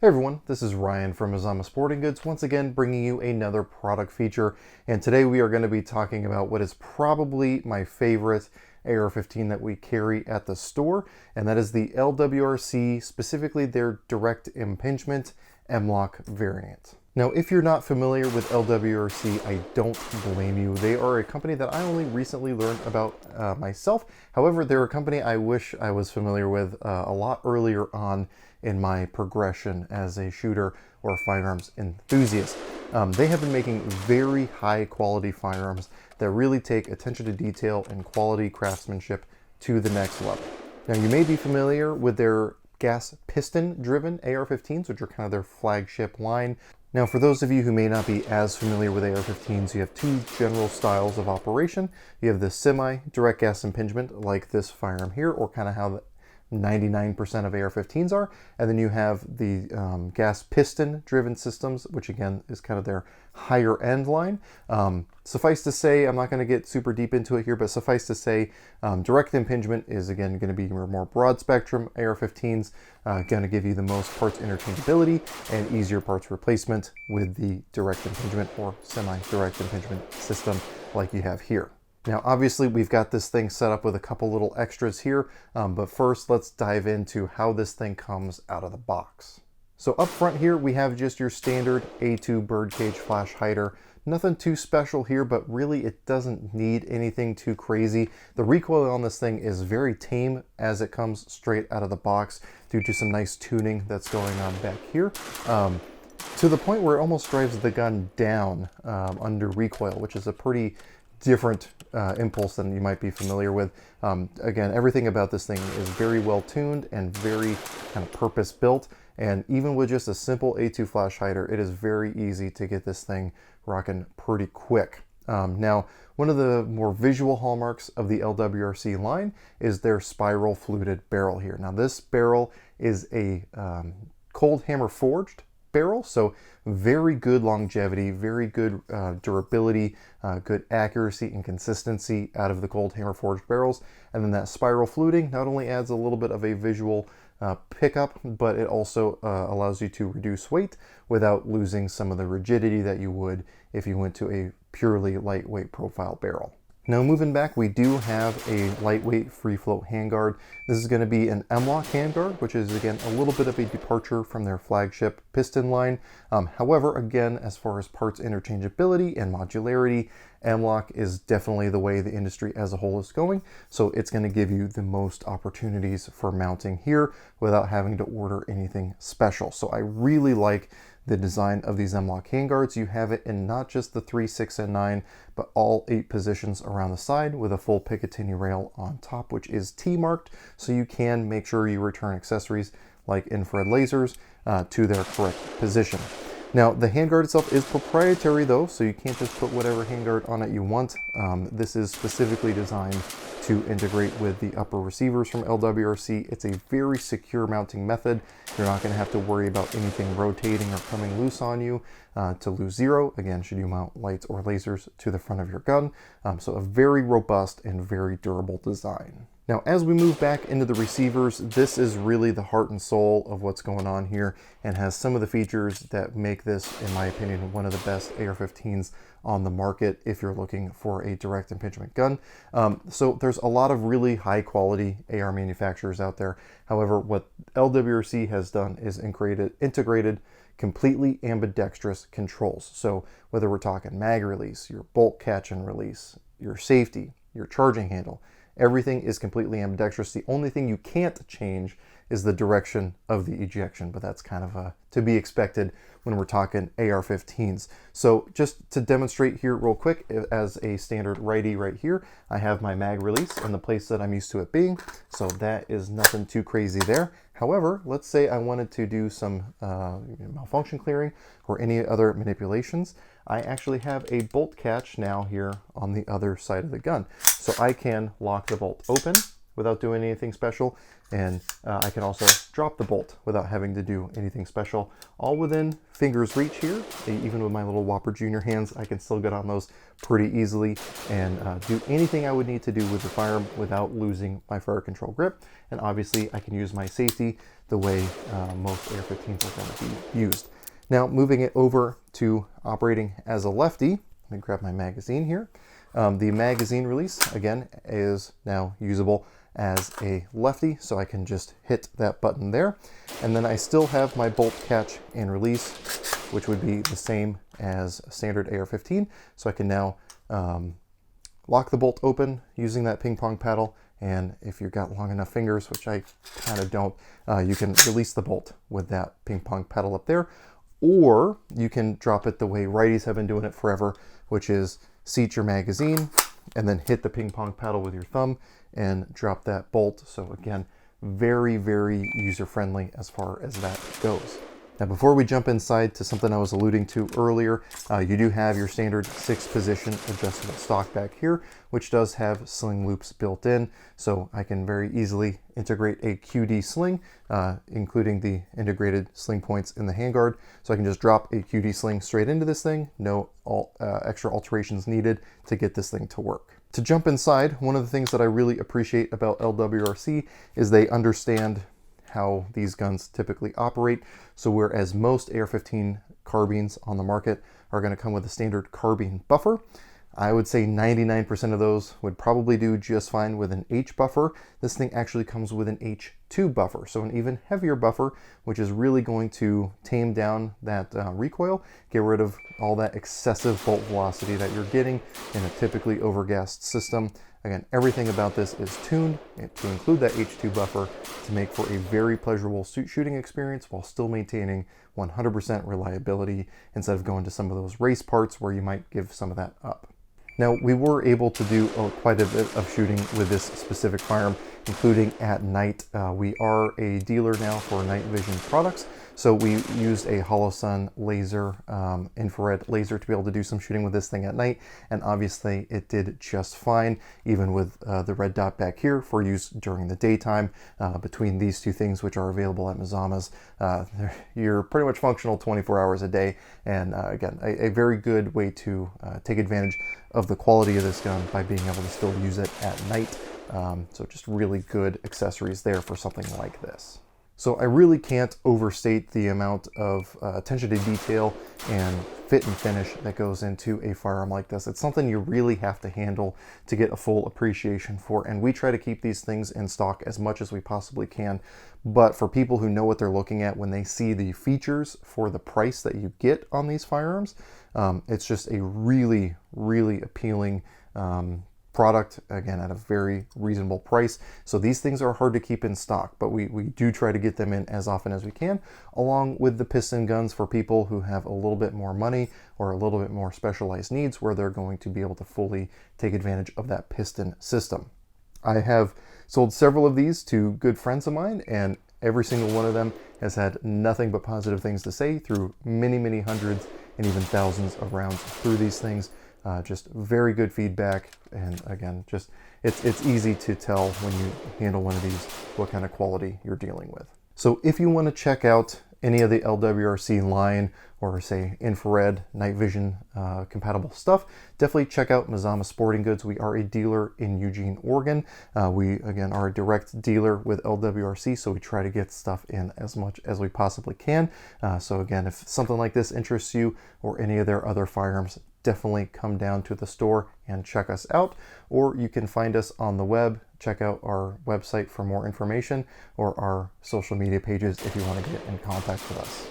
Hey everyone, this is Ryan from Azama Sporting Goods, once again bringing you another product feature. And today we are going to be talking about what is probably my favorite AR-15 that we carry at the store, and that is the LWRC, specifically their direct impingement M-LOK variant. Now, if you're not familiar with LWRC, I don't blame you. They are a company that I only recently learned about myself. However, they're a company I wish I was familiar with a lot earlier on in my progression as a shooter or firearms enthusiast. They have been making very high quality firearms that really take attention to detail and quality craftsmanship to the next level. Now, you may be familiar with their gas piston driven AR-15s, which are kind of their flagship line. Now, for those of you who may not be as familiar with AR-15s, you have two general styles of operation. You have the semi-direct gas impingement, like this firearm here, or kind of how 99% of AR-15s are, and then you have the gas piston driven systems, which again is kind of their higher end line. Suffice to say, I'm not going to get super deep into it here, but suffice to say, direct impingement is again going to be your more broad spectrum AR-15s, going to give you the most parts interchangeability and easier parts replacement with the direct impingement or semi-direct impingement system like you have here. Now, obviously, we've got this thing set up with a couple little extras here, but first let's dive into how this thing comes out of the box. So up front here, we have just your standard A2 birdcage flash hider. Nothing too special here, but really it doesn't need anything too crazy. The recoil on this thing is very tame as it comes straight out of the box due to some nice tuning that's going on back here. To the point where it almost drives the gun down under recoil, which is a pretty different impulse than you might be familiar with. Again, everything about this thing is very well tuned and very kind of purpose built. And even with just a simple A2 flash hider, it is very easy to get this thing rocking pretty quick. Now, one of the more visual hallmarks of the LWRC line is their spiral fluted barrel here. Now, this barrel is a cold hammer forged barrel, so very good longevity, very good durability, good accuracy and consistency out of the cold hammer forged barrels. And then that spiral fluting not only adds a little bit of a visual pickup, but it also allows you to reduce weight without losing some of the rigidity that you would if you went to a purely lightweight profile barrel. Now, moving back, we do have a lightweight free float handguard. This is going to be an M-LOK handguard, which is again a little bit of a departure from their flagship piston line. However, again, as far as parts interchangeability and modularity, M-LOK is definitely the way the industry as a whole is going. So it's going to give you the most opportunities for mounting here without having to order anything special. So I really like the design of these M-LOK handguards. You have it in not just the 3, 6, and 9, but all 8 positions around the side with a full Picatinny rail on top, which is T-marked, so you can make sure you return accessories like infrared lasers to their correct position. Now, the handguard itself is proprietary though, so you can't just put whatever handguard on it you want. This is specifically designed to integrate with the upper receivers from LWRC. It's a very secure mounting method. You're not going to have to worry about anything rotating or coming loose on you to lose zero. Again, should you mount lights or lasers to the front of your gun. So a very robust and very durable design. Now, as we move back into the receivers, this is really the heart and soul of what's going on here and has some of the features that make this, in my opinion, one of the best AR-15s on the market if you're looking for a direct impingement gun. So there's a lot of really high quality AR manufacturers out there. However, what LWRC has done is integrated completely ambidextrous controls. So whether we're talking mag release, your bolt catch and release, your safety, your charging handle, everything is completely ambidextrous. The only thing you can't change is the direction of the ejection, but that's kind of to be expected when we're talking AR-15s. So just to demonstrate here real quick, as a standard righty right here, I have my mag release in the place that I'm used to it being, so that is nothing too crazy there. However, let's say I wanted to do some malfunction clearing or any other manipulations. I actually have a bolt catch now here on the other side of the gun. So I can lock the bolt open without doing anything special, and I can also drop the bolt without having to do anything special. All within finger's reach here. Even with my little Whopper Junior hands, I can still get on those pretty easily and do anything I would need to do with the firearm without losing my fire control grip. And obviously I can use my safety the way most AR-15s are going to be used. Now moving it over to operating as a lefty, let me grab my magazine here. The magazine release, again, is now usable as a lefty, so I can just hit that button there. And then I still have my bolt catch and release, which would be the same as a standard AR-15. So I can now lock the bolt open using that ping pong paddle. And if you've got long enough fingers, which I kind of don't, you can release the bolt with that ping pong paddle up there. Or you can drop it the way righties have been doing it forever, which is seat your magazine and then hit the ping pong paddle with your thumb and drop that bolt. So again, very, very user-friendly as far as that goes. Now, before we jump inside to something I was alluding to earlier, you do have your standard 6-position adjustable stock back here, which does have sling loops built in. So I can very easily integrate a QD sling, including the integrated sling points in the handguard. So I can just drop a QD sling straight into this thing. No extra alterations needed to get this thing to work. To jump inside, one of the things that I really appreciate about LWRC is they understand how these guns typically operate. So whereas most AR-15 carbines on the market are going to come with a standard carbine buffer, I would say 99% of those would probably do just fine with an H buffer. This thing actually comes with an H2 buffer, so an even heavier buffer, which is really going to tame down that recoil, get rid of all that excessive bolt velocity that you're getting in a typically overgassed system. Again, everything about this is tuned to include that H2 buffer to make for a very pleasurable shooting experience while still maintaining 100% reliability instead of going to some of those race parts where you might give some of that up. Now, we were able to do quite a bit of shooting with this specific firearm, including at night. We are a dealer now for night vision products, so we used a Holosun laser, infrared laser, to be able to do some shooting with this thing at night, and obviously it did just fine, even with the red dot back here for use during the daytime. Between these two things, which are available at Mazama's, you're pretty much functional 24 hours a day, and again, a very good way to take advantage of the quality of this gun by being able to still use it at night. So just really good accessories there for something like this. So I really can't overstate the amount of attention to detail and fit and finish that goes into a firearm like this. It's something you really have to handle to get a full appreciation for, and we try to keep these things in stock as much as we possibly can. But for people who know what they're looking at when they see the features for the price that you get on these firearms, it's just a really, really appealing product, again, at a very reasonable price. So these things are hard to keep in stock, but we do try to get them in as often as we can, along with the piston guns for people who have a little bit more money or a little bit more specialized needs where they're going to be able to fully take advantage of that piston system. I have sold several of these to good friends of mine, and every single one of them has had nothing but positive things to say through many, many hundreds and even thousands of rounds through these things. Just very good feedback, and again, just it's easy to tell when you handle one of these what kind of quality you're dealing with. So if you want to check out any of the LWRC line, or say infrared, night vision compatible stuff, definitely check out Mazama Sporting Goods. We are a dealer in Eugene, Oregon. We, again, are a direct dealer with LWRC, so we try to get stuff in as much as we possibly can. So again, if something like this interests you or any of their other firearms, definitely come down to the store and check us out, or you can find us on the web. Check out our website for more information, or our social media pages if you want to get in contact with us.